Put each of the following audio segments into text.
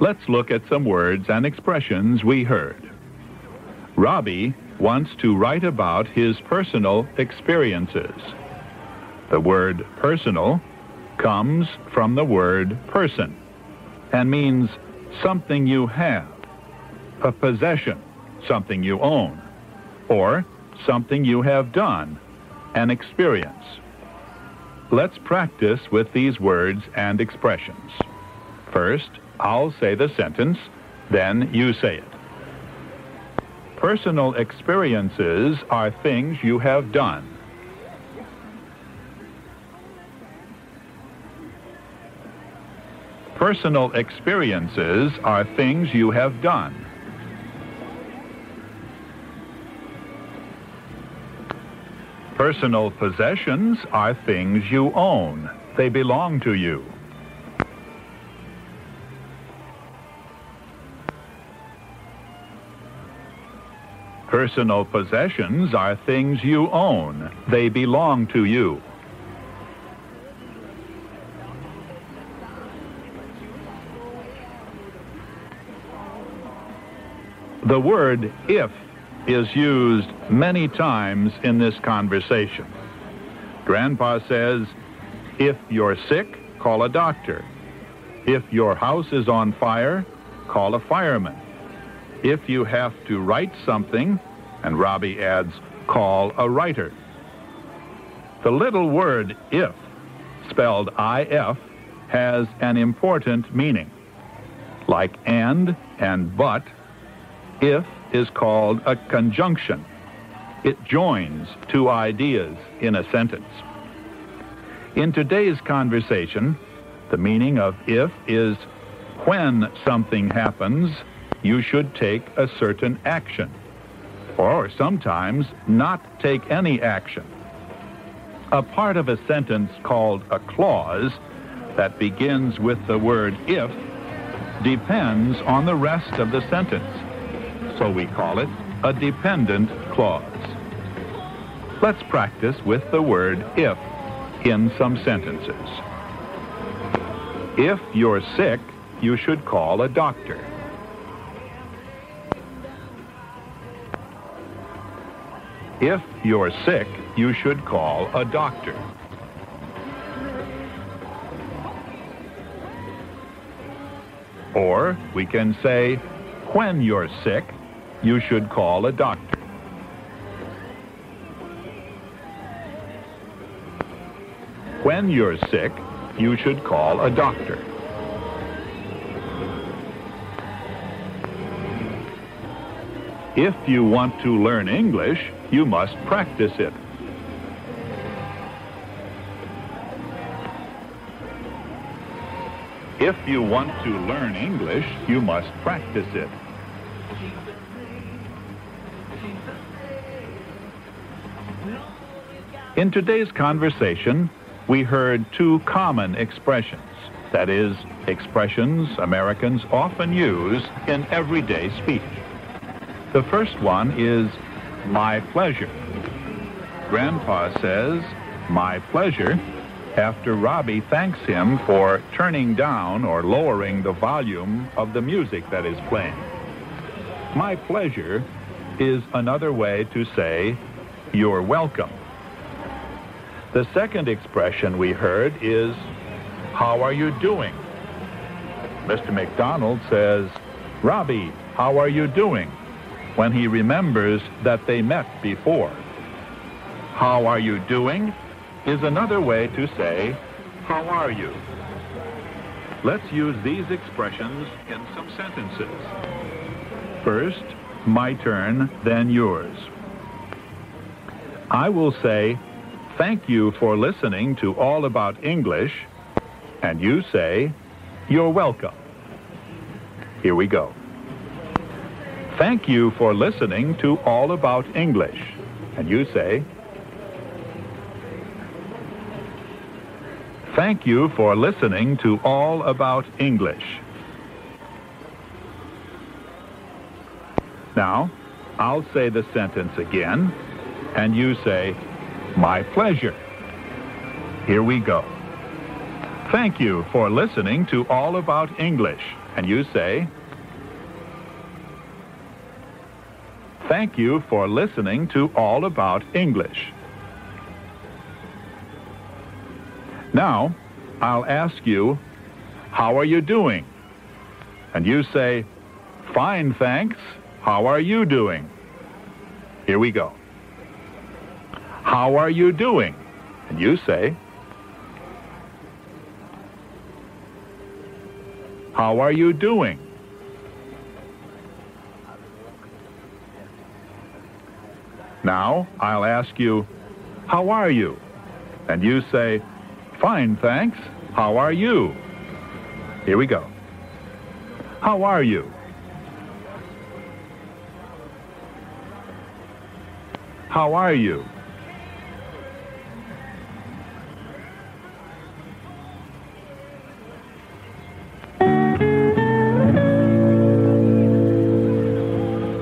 Let's look at some words and expressions we heard. Robbie wants to write about his personal experiences. The word personal comes from the word person and means something you have, a possession, something you own, or something you have done, an experience. Let's practice with these words and expressions. First, I'll say the sentence, then you say it. Personal experiences are things you have done. Personal experiences are things you have done. Personal possessions are things you own. They belong to you. Personal possessions are things you own. They belong to you. The word if is used many times in this conversation. Grandpa says, if you're sick, call a doctor. If your house is on fire, call a fireman. If you have to write something, and Robbie adds, call a writer. The little word if, spelled I-F, has an important meaning. Like and but, if is called a conjunction. It joins two ideas in a sentence. In today's conversation, the meaning of if is when something happens, you should take a certain action, or sometimes not take any action. A part of a sentence called a clause that begins with the word if depends on the rest of the sentence, so we call it a dependent clause. Let's practice with the word if in some sentences. If you're sick, you should call a doctor. If you're sick, you should call a doctor. Or we can say, when you're sick, you should call a doctor. When you're sick, you should call a doctor. If you want to learn English, you must practice it. If you want to learn English, you must practice it. In today's conversation, we heard two common expressions. That is, expressions Americans often use in everyday speech. The first one is, my pleasure. Grandpa says, my pleasure, after Robbie thanks him for turning down or lowering the volume of the music that is playing. My pleasure is another way to say, you're welcome. The second expression we heard is, how are you doing? Mr. McDonald says, Robbie, how are you doing? When he remembers that they met before. How are you doing is another way to say, how are you? Let's use these expressions in some sentences. First, my turn, then yours. I will say, thank you for listening to All About English, and you say, you're welcome. Here we go. Thank you for listening to All About English. And you say, thank you for listening to All About English. Now, I'll say the sentence again, and you say, my pleasure. Here we go. Thank you for listening to All About English. and you say, "Thank you for listening to All About English." Now, I'll ask you, "How are you doing?" And you say, "Fine, thanks. How are you doing?" Here we go. "How are you doing?" And you say, "How are you doing?" Now, I'll ask you, "How are you?" And you say, "Fine, thanks. How are you?" Here we go. How are you? How are you?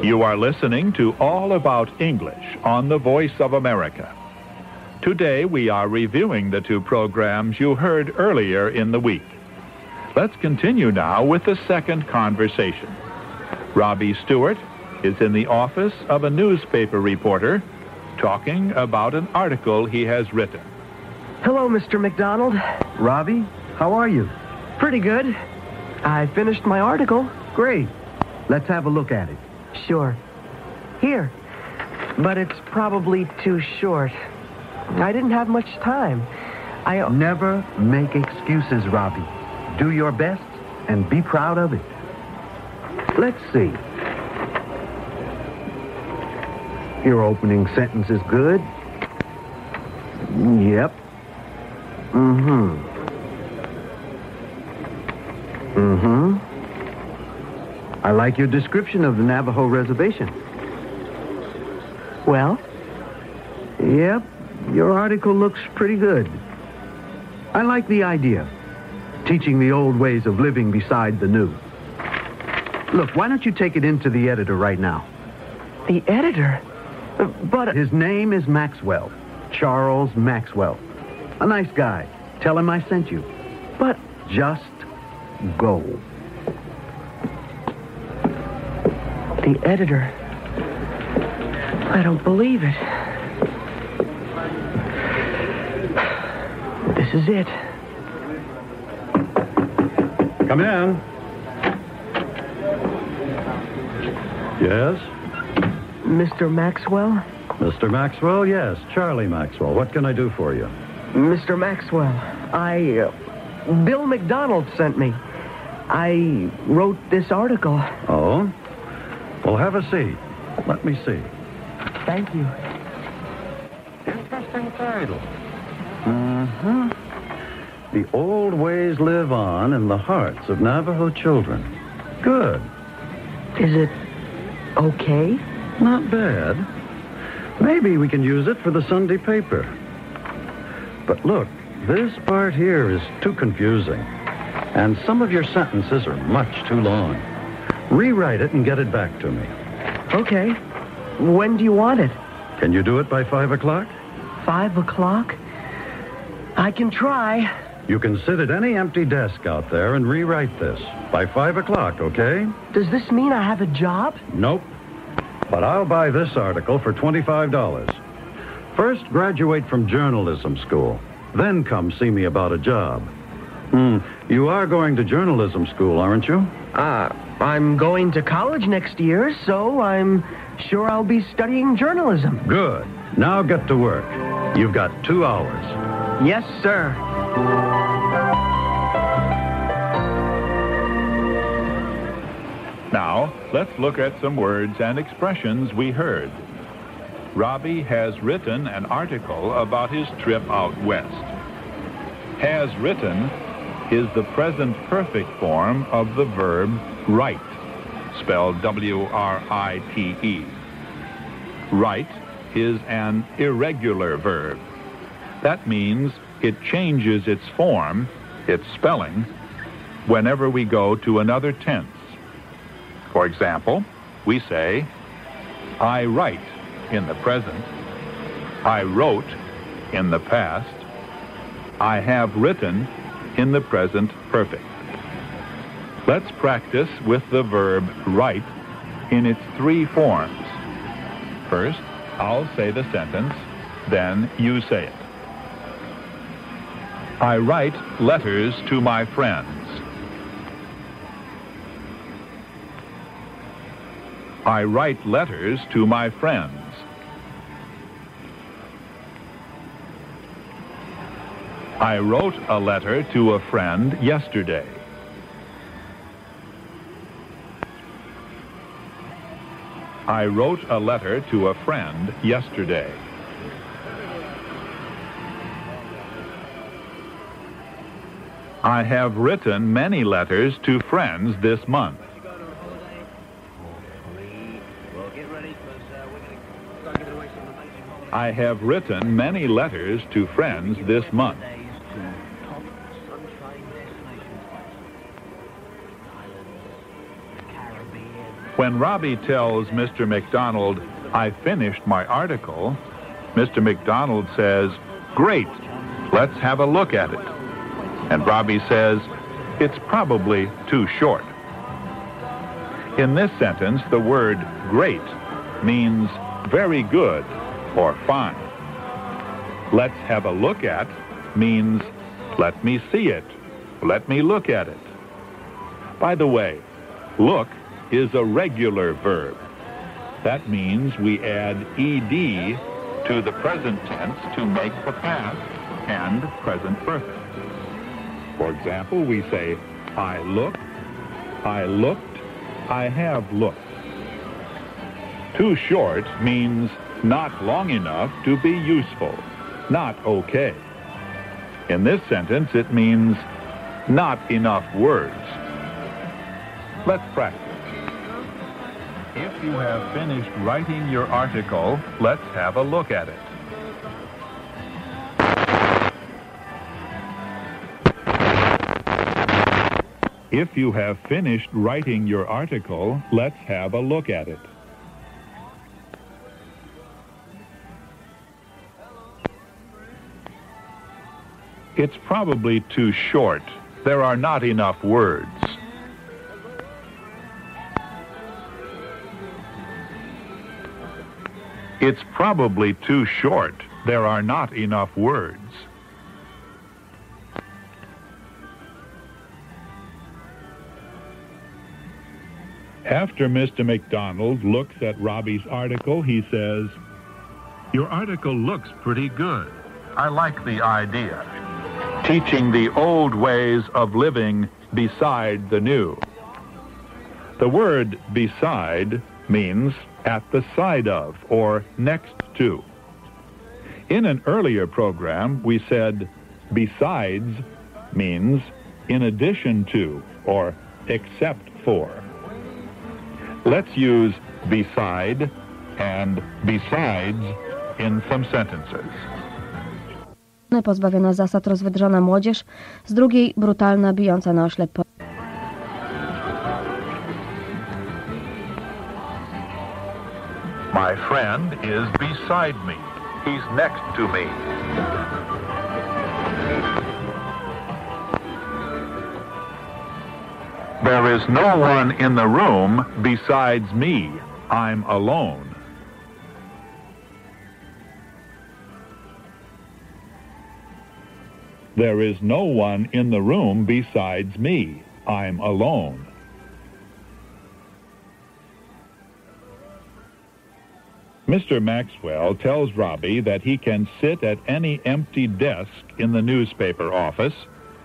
You are listening to All About English on the Voice of America. Today we are reviewing the two programs you heard earlier in the week. Let's continue now with the second conversation. Robbie Stewart is in the office of a newspaper reporter talking about an article he has written. Hello, Mr. McDonald. Robbie, how are you? Pretty good. I finished my article. Great. Let's have a look at it. Sure. Here. But it's probably too short. I didn't have much time. Never make excuses, Robbie. Do your best and be proud of it. Let's see. Your opening sentence is good. Yep. I like your description of the Navajo reservation. Well? Yep. Your article looks pretty good. I like the idea. Teaching the old ways of living beside the new. Look, why don't you take it into the editor right now? The editor? But... His name is Maxwell. Charles Maxwell. A nice guy. Tell him I sent you. But... Just go. The editor. I don't believe it. This is it. Come in. Yes? Mr. Maxwell? Mr. Maxwell, yes. Charlie Maxwell. What can I do for you? Mr. Maxwell, Bill McDonald sent me. I wrote this article. Oh? Well, have a seat. Let me see. Thank you. Interesting title. The old ways live on in the hearts of Navajo children. Good. Is it okay? Not bad. Maybe we can use it for the Sunday paper. But look, this part here is too confusing. And some of your sentences are much too long. Rewrite it and get it back to me. Okay. When do you want it? Can you do it by 5 o'clock? 5 o'clock? I can try. You can sit at any empty desk out there and rewrite this by 5 o'clock, okay? Does this mean I have a job? Nope. But I'll buy this article for $25. First, graduate from journalism school. Then come see me about a job. You are going to journalism school, aren't you? I'm going to college next year, so I'm sure I'll be studying journalism. Good. Now get to work. You've got 2 hours. Yes, sir. Now, let's look at some words and expressions we heard. Robbie has written an article about his trip out west. Has written is the present perfect form of the verb write, spelled W-R-I-T-E. Write is an irregular verb. That means it changes its form, its spelling, whenever we go to another tense. For example, we say, I write in the present, I wrote in the past, I have written in the present perfect. Let's practice with the verb write in its three forms. First, I'll say the sentence, then you say it. I write letters to my friends. I write letters to my friends. I wrote a letter to a friend yesterday. I wrote a letter to a friend yesterday. I have written many letters to friends this month. I have written many letters to friends this month. When Robbie tells Mr. McDonald, I finished my article, Mr. McDonald says, great, let's have a look at it. And Robbie says, it's probably too short. In this sentence, the word great means very good or fine. Let's have a look at means let me see it, let me look at it. By the way, look is a regular verb. That means we add ed to the present tense to make the past and present perfect. For example, we say, I looked, I looked, I have looked. Too short means not long enough to be useful, not okay. In this sentence, it means not enough words. Let's practice. If you have finished writing your article, let's have a look at it. If you have finished writing your article, let's have a look at it. It's probably too short. There are not enough words. It's probably too short. There are not enough words. After Mr. McDonald looks at Robbie's article, he says, your article looks pretty good. I like the idea. Teaching the old ways of living beside the new. The word beside means at the side of or next to. In an earlier program, we said besides means in addition to or except for. Let's use beside and besides in some sentences. Pozbawiona zasad rozwydrzona młodzież, z drugiej brutalna, bijąca na oślep. My friend is beside me. He's next to me. There is no one in the room besides me. I'm alone. There is no one in the room besides me. I'm alone. Mr. Maxwell tells Robbie that he can sit at any empty desk in the newspaper office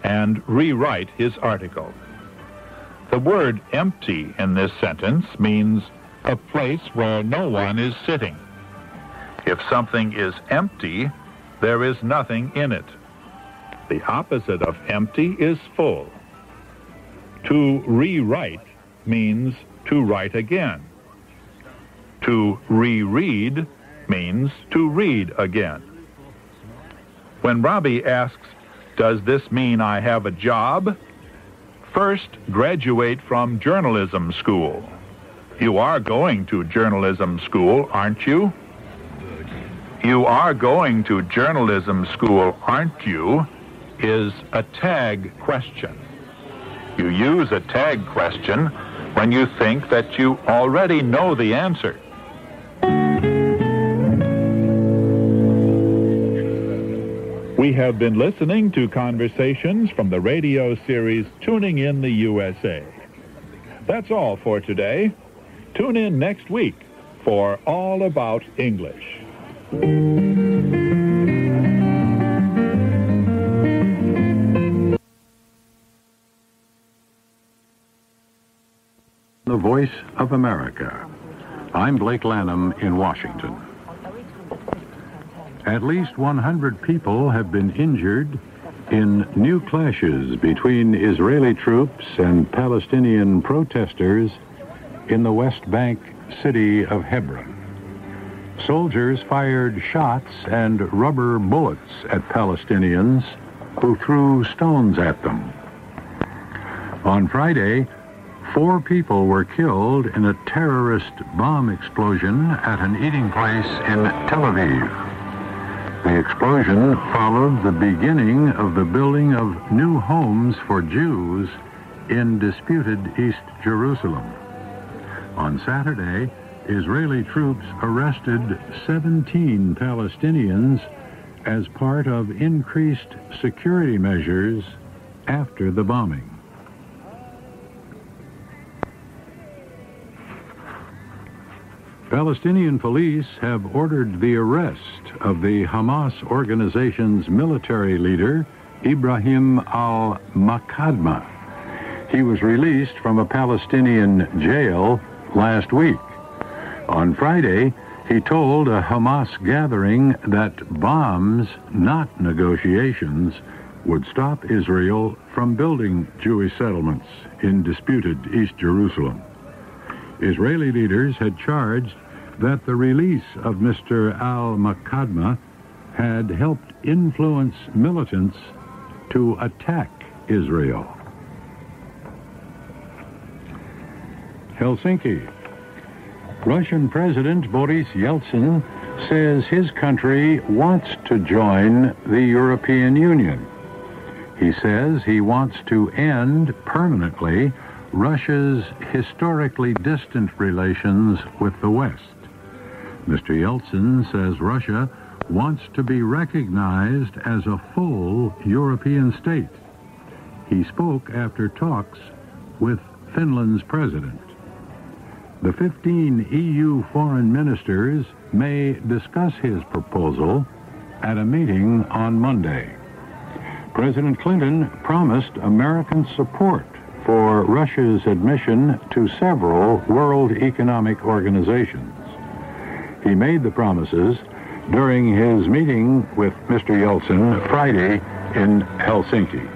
and rewrite his article. The word empty in this sentence means a place where no one is sitting. If something is empty, there is nothing in it. The opposite of empty is full. To rewrite means to write again. To reread means to read again. When Robbie asks, does this mean I have a job? First, graduate from journalism school. You are going to journalism school, aren't you? You are going to journalism school, aren't you? Is a tag question. You to use a tag question when you think that you already know the answer. We have been listening to conversations from the radio series Tuning in the USA. That's all for today. Tune in next week for All About English. The Voice of America. I'm Blake Lanham in Washington. At least 100 people have been injured in new clashes between Israeli troops and Palestinian protesters in the West Bank city of Hebron. Soldiers fired shots and rubber bullets at Palestinians who threw stones at them. On Friday, 4 people were killed in a terrorist bomb explosion at an eating place in Tel Aviv. The explosion followed the beginning of the building of new homes for Jews in disputed East Jerusalem. On Saturday, Israeli troops arrested 17 Palestinians as part of increased security measures after the bombing. Palestinian police have ordered the arrest of the Hamas organization's military leader, Ibrahim al-Makadma. He was released from a Palestinian jail last week. On Friday, he told a Hamas gathering that bombs, not negotiations, would stop Israel from building Jewish settlements in disputed East Jerusalem. Israeli leaders had charged that the release of Mr. al-Makadma had helped influence militants to attack Israel. Helsinki. Russian President Boris Yeltsin says his country wants to join the European Union. He says he wants to end permanently Russia's historically distant relations with the West. Mr. Yeltsin says Russia wants to be recognized as a full European state. He spoke after talks with Finland's president. The 15 EU foreign ministers may discuss his proposal at a meeting on Monday. President Clinton promised American support for Russia's admission to several World Economic Organizations. He made the promises during his meeting with Mr. Yeltsin Friday in Helsinki.